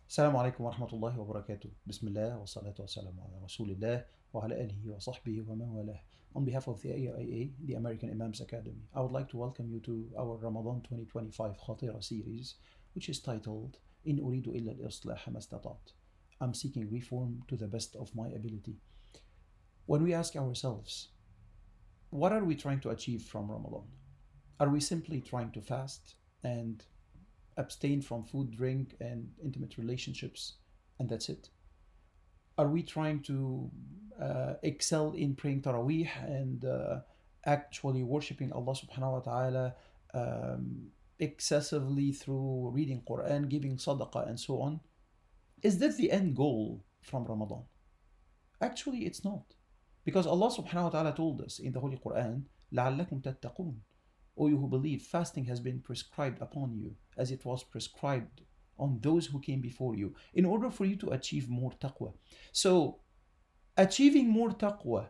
السلام عليكم ورحمة الله وبركاته. بسم الله والصلاة والسلام على رسول الله وعلى آله وصحبه ومن والاه. On behalf of the AIA, the American Imams Academy, I would like to welcome you to our Ramadan 2025 خطيرة series, which is titled إن أريد إلا الإصلاح ما استطعت. I'm seeking reform to the best of my ability. When we ask ourselves, what are we trying to achieve from Ramadan? Are we simply trying to fast and abstain from food, drink, and intimate relationships, and that's it? Are we trying to excel in praying Taraweeh and actually worshipping Allah subhanahu wa ta'ala excessively through reading Quran, giving sadaqah, and so on? Is that the end goal from Ramadan? Actually, it's not. Because Allah subhanahu wa ta'ala told us in the Holy Quran, لَعَلَّكُمْ تَتَّقُونَ. O you who believe, fasting has been prescribed upon you as it was prescribed on those who came before you, in order for you to achieve more taqwa. So, achieving more taqwa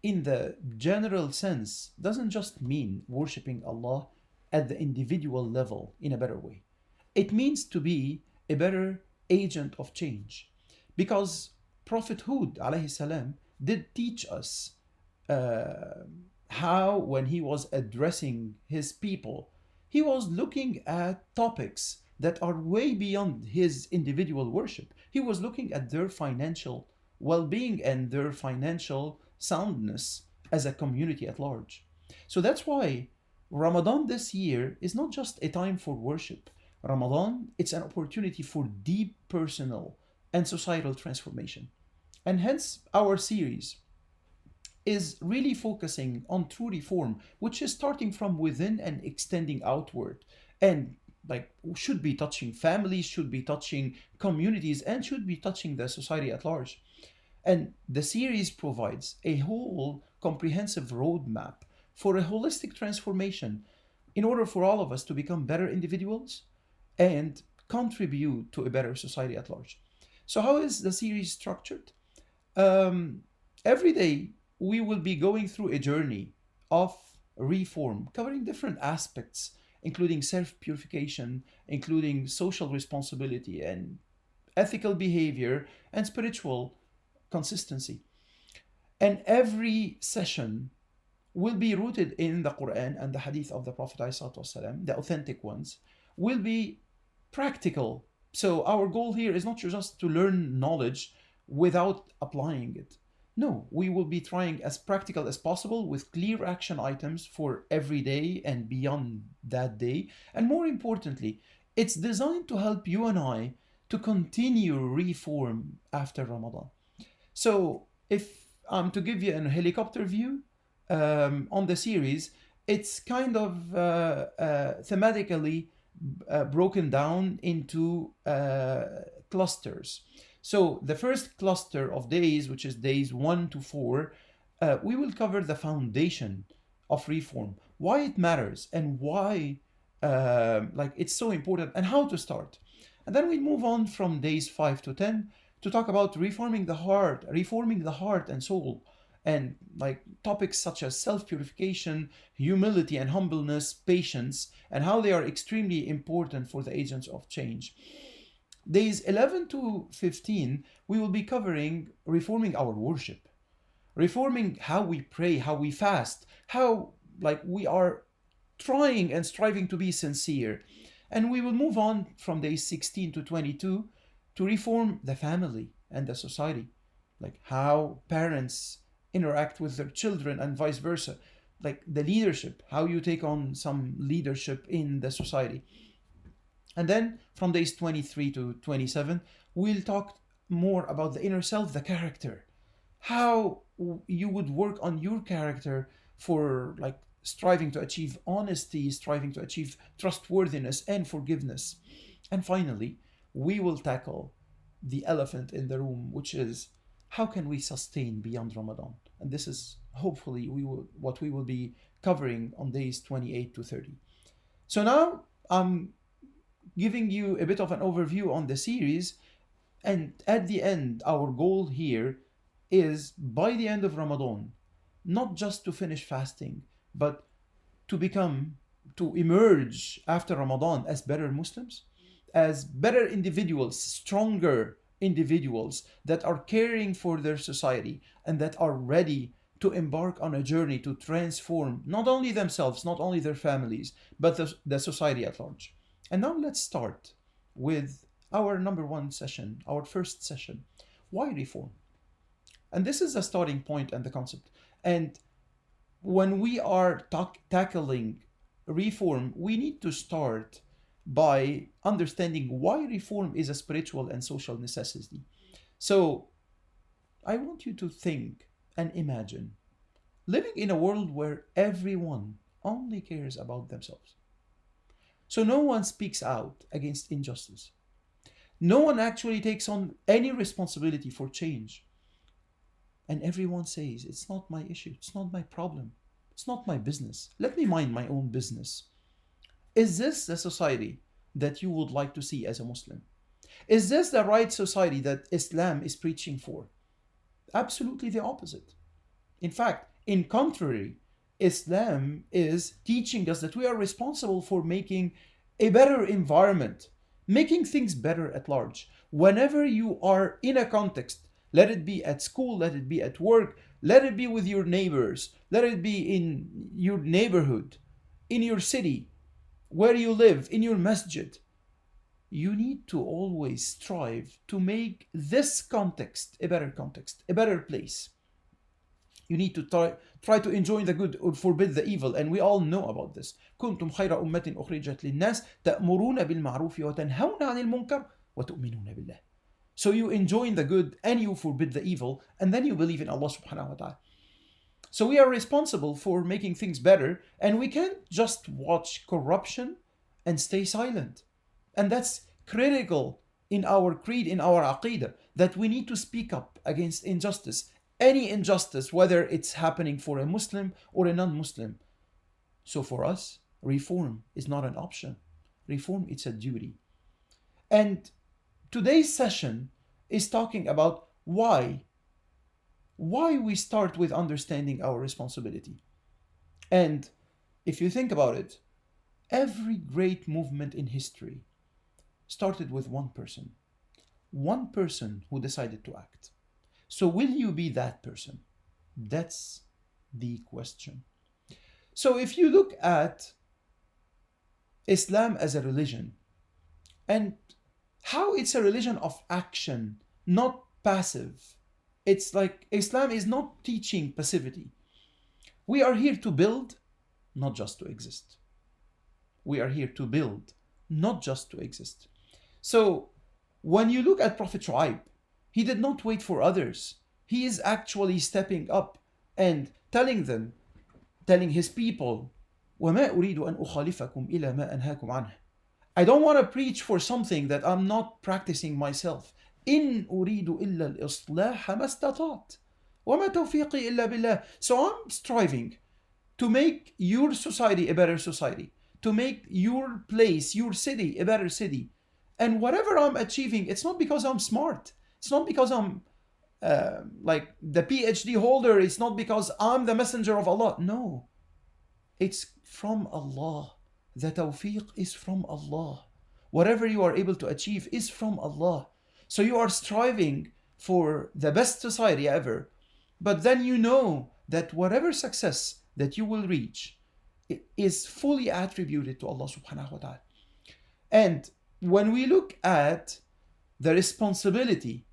in the general sense doesn't just mean worshipping Allah at the individual level in a better way. It means to be a better agent of change. Because Prophet Hud alayhi salam did teach us how, when he was addressing his people, he was looking at topics that are way beyond his individual worship. He was looking at their financial well-being and their financial soundness as a community at large. So that's why Ramadan this year is not just a time for worship. Ramadan, it's an opportunity for deep personal and societal transformation. And hence our series is really focusing on true reform, which is starting from within and extending outward, and should be touching families, should be touching communities, and should be touching the society at large. And the series provides a whole comprehensive roadmap for a holistic transformation in order for all of us to become better individuals and contribute to a better society at large. So how is the series structured? Every day we will be going through a journey of reform, covering different aspects, including self-purification, including social responsibility and ethical behavior and spiritual consistency. And every session will be rooted in the Quran and the Hadith of the Prophet ﷺ, the authentic ones, will be practical. So our goal here is not just to learn knowledge without applying it. No, we will be trying as practical as possible with clear action items for every day and beyond that day. And more importantly, it's designed to help you and I to continue reform after Ramadan. So if I'm to give you a helicopter view on the series, it's kind of thematically broken down into clusters. So the first cluster of days, which is days 1 to 4, we will cover the foundation of reform, why it matters, and why it's so important, and how to start. And then we move on from days 5 to 10 to talk about reforming the heart and soul, and topics such as self-purification, humility and humbleness, patience, and how they are extremely important for the agents of change. Days 11 to 15, we will be covering reforming our worship, reforming how we pray, how we fast, how we are trying and striving to be sincere. And we will move on from days 16 to 22 to reform the family and the society, how parents interact with their children and vice versa, the leadership, how you take on some leadership in the society. And then from days 23 to 27, we'll talk more about the inner self, the character, how you would work on your character for striving to achieve honesty, striving to achieve trustworthiness and forgiveness. And finally, we will tackle the elephant in the room, which is how can we sustain beyond Ramadan? And this is hopefully what we will be covering on days 28 to 30. So now I'm giving you a bit of an overview on the series, and at the end, our goal here is, by the end of Ramadan, not just to finish fasting, but to emerge after Ramadan as better Muslims, as better individuals, stronger individuals that are caring for their society and that are ready to embark on a journey to transform not only themselves, not only their families, but the society at large. And now let's start with our number one session, our first session. Why reform? And this is the starting point and the concept. And when we are tackling reform, we need to start by understanding why reform is a spiritual and social necessity. So I want you to think and imagine living in a world where everyone only cares about themselves. So no one speaks out against injustice. No one actually takes on any responsibility for change. And everyone says, it's not my issue, it's not my problem, it's not my business. Let me mind my own business. Is this the society that you would like to see as a Muslim? Is this the right society that Islam is preaching for? Absolutely the opposite. In fact, in contrary, Islam is teaching us that we are responsible for making a better environment, making things better at large. Whenever you are in a context, let it be at school, let it be at work, let it be with your neighbors, let it be in your neighborhood, in your city, where you live, in your masjid, you need to always strive to make this context, a better place. You need to try to enjoy the good or forbid the evil, and we all know about this. كنتم خير أمة أخرجت للناس تأمرون بالمعروف وتنهون عن المنكر وتؤمنون بالله. So you enjoy the good and you forbid the evil, and then you believe in Allah subhanahu wa ta'ala. So we are responsible for making things better, and we can't just watch corruption and stay silent. And that's critical in our creed, in our aqidah, that we need to speak up against injustice. Any injustice, whether it's happening for a Muslim or a non-Muslim. So for us, reform is not an option. Reform, it's a duty. And today's session is talking about why we start with understanding our responsibility. And if you think about it, every great movement in history started with one person who decided to act. So will you be that person? That's the question. So if you look at Islam as a religion and how it's a religion of action, not passive. It's like Islam is not teaching passivity. We are here to build, not just to exist. We are here to build, not just to exist. So when you look at Prophet Shu'aib, he did not wait for others. He is actually stepping up and telling his people, وَمَا أُرِيدُ أَنْ أُخَالِفَكُمْ إِلَى مَا أَنْهَاكُمْ عَنْهُ. I don't want to preach for something that I'm not practicing myself. إِنْ أُرِيدُ إِلَّا الْإِصْلَاحَ مَا اسْتَطَعْتُ وَمَا تَوْفِيقِي إِلَّا بِاللَّهِ. So I'm striving to make your society a better society, to make your place, your city a better city. And whatever I'm achieving, it's not because I'm smart. It's not because I'm like the PhD holder. It's not because I'm the messenger of Allah. No, it's from Allah. The tawfiq is from Allah. Whatever you are able to achieve is from Allah. So you are striving for the best society ever. But then you know that whatever success that you will reach is fully attributed to Allah subhanahu wa ta'ala. And when we look at the responsibility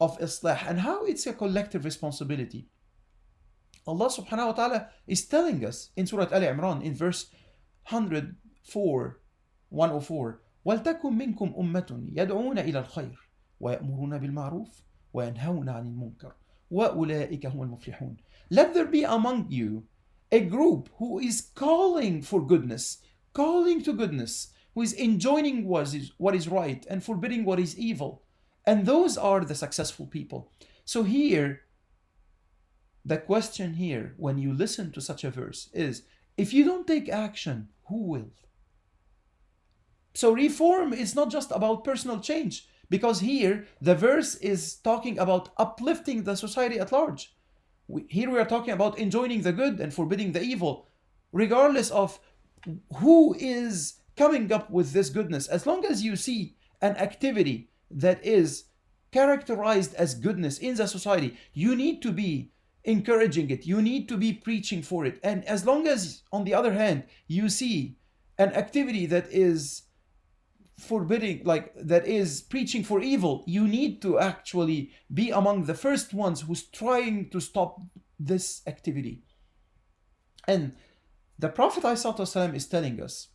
of Islah and how it's a collective responsibility, Allah subhanahu wa ta'ala is telling us in Surah Al Imran in verse 104, وَلْتَكُمْ مِنْكُمْ أُمَّةٌ يَدْعُونَ إِلَى الْخَيْرِ وَيَأْمُرُونَ بِالْمَعْرُوفِ وَيَنْهَوْنَ عَنِ الْمُنْكَرِ وَأُولَٰئِكَ هُمُ الْمُفْلِحُونَ. Let there be among you a group who is calling for goodness, calling to goodness, who is enjoining what is right and forbidding what is evil. And those are the successful people. So here, the question here, when you listen to such a verse, is if you don't take action, who will? So reform is not just about personal change, because here the verse is talking about uplifting the society at large. Here we are talking about enjoining the good and forbidding the evil, regardless of who is coming up with this goodness, as long as you see an activity that is characterized as goodness in the society, you need to be encouraging it, you need to be preaching for it. And as long as, on the other hand, you see an activity that is forbidding, like that is preaching for evil, you need to actually be among the first ones who's trying to stop this activity. And the Prophet ﷺ is telling us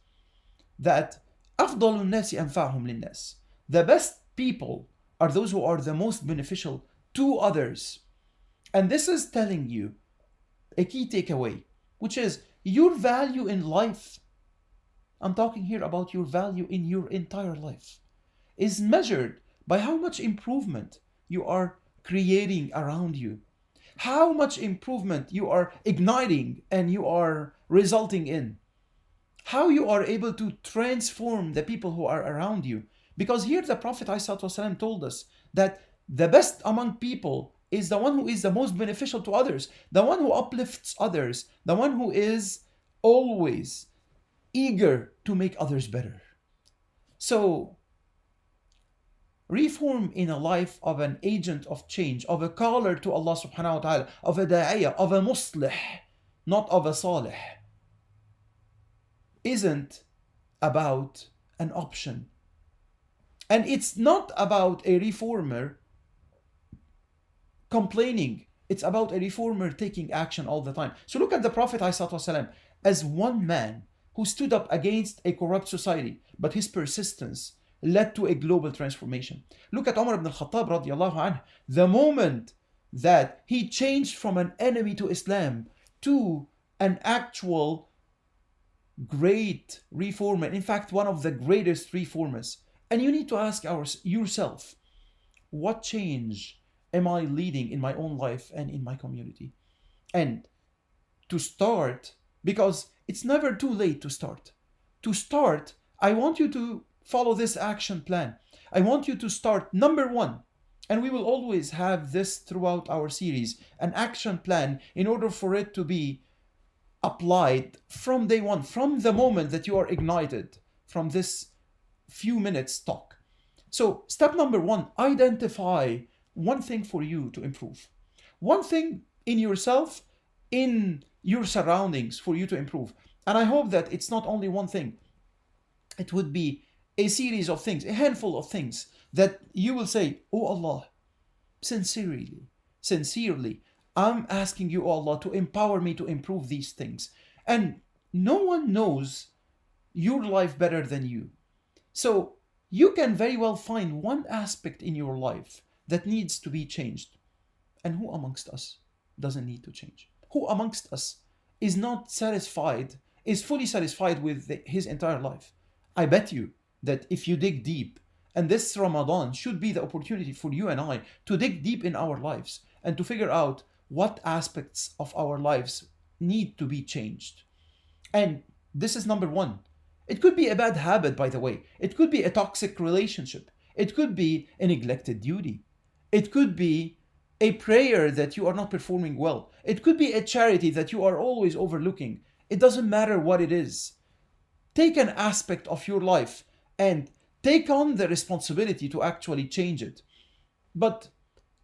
that أفضل الناس أنفعهم للناس. The best people are those who are the most beneficial to others. And this is telling you a key takeaway, which is your value in life. I'm talking here about your value in your entire life, is measured by how much improvement you are creating around you, how much improvement you are igniting and you are resulting in, how you are able to transform the people who are around you. Because here the Prophet ﷺ told us that the best among people is the one who is the most beneficial to others, the one who uplifts others, the one who is always eager to make others better. So, reform in a life of an agent of change, of a caller to Allah subhanahu wa ta'ala, of a da'iyah, of a muslih, not of a salih, isn't about an option. And it's not about a reformer complaining. It's about a reformer taking action all the time. So look at the Prophet ﷺ as one man who stood up against a corrupt society, but his persistence led to a global transformation. Look at Umar ibn al-Khattab radiallahu anhu. The moment that he changed from an enemy to Islam to an actual great reformer, in fact, one of the greatest reformers. And you need to ask yourself, what change am I leading in my own life and in my community? And to start, because it's never too late to start. To start, I want you to follow this action plan. I want you to start, number one, and we will always have this throughout our series, an action plan in order for it to be applied from day one, from the moment that you are ignited from this few minutes talk. So step number one, identify one thing for you to improve. One thing in yourself, in your surroundings for you to improve. And I hope that it's not only one thing. It would be a series of things, a handful of things that you will say, oh Allah, sincerely, I'm asking you, oh Allah, to empower me to improve these things. And no one knows your life better than you. So you can very well find one aspect in your life that needs to be changed. And who amongst us doesn't need to change? Who amongst us is not satisfied, is fully satisfied with his entire life? I bet you that if you dig deep, and this Ramadan should be the opportunity for you and I to dig deep in our lives and to figure out what aspects of our lives need to be changed. And this is number one. It could be a bad habit, by the way. It could be a toxic relationship. It could be a neglected duty. It could be a prayer that you are not performing well. It could be a charity that you are always overlooking. It doesn't matter what it is. Take an aspect of your life and take on the responsibility to actually change it. But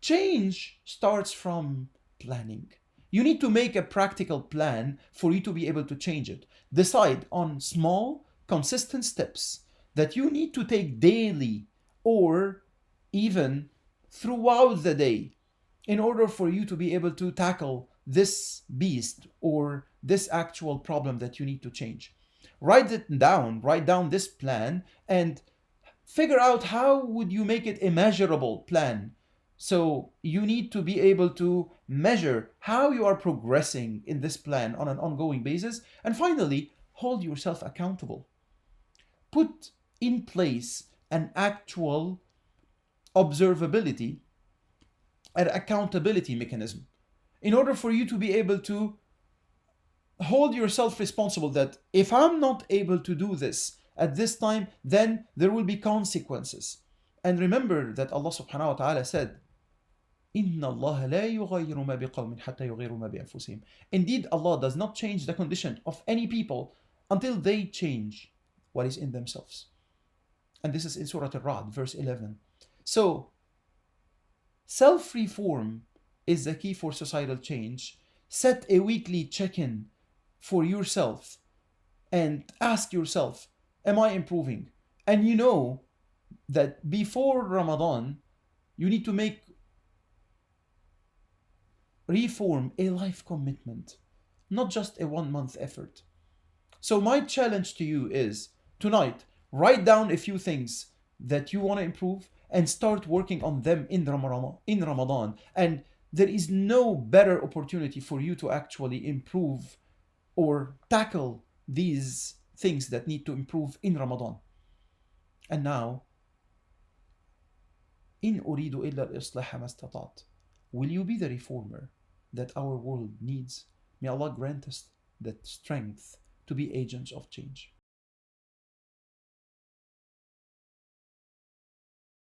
change starts from planning. You need to make a practical plan for you to be able to change it. Decide on small, consistent steps that you need to take daily or even throughout the day in order for you to be able to tackle this beast or this actual problem that you need to change. Write down this plan and figure out how would you make it a measurable plan. So you need to be able to measure how you are progressing in this plan on an ongoing basis. And finally, hold yourself accountable. Put in place an actual observability and accountability mechanism in order for you to be able to hold yourself responsible that if I'm not able to do this at this time, then there will be consequences. And remember that Allah subhanahu wa ta'ala said, إِنَّ اللَّهَ لَا يُغَيِّرُ مَا بِقَوْمٍ حَتَّى يُغَيِّرُوا مَا بِأَنفُسِهِمْ. Indeed, Allah does not change the condition of any people until they change what is in themselves. And this is in Surah Al-Ra'd, verse 11. So, self-reform is the key for societal change. Set a weekly check-in for yourself and ask yourself, am I improving? And you know that before Ramadan, you need to make reform a life commitment, not just a 1 month effort. So my challenge to you is, tonight, write down a few things that you want to improve and start working on them in Ramadan. And there is no better opportunity for you to actually improve or tackle these things that need to improve in Ramadan. And now, إن أريد إلا الإصلاح ما استطعت. Will you be the reformer that our world needs? May Allah grant us that strength to be agents of change.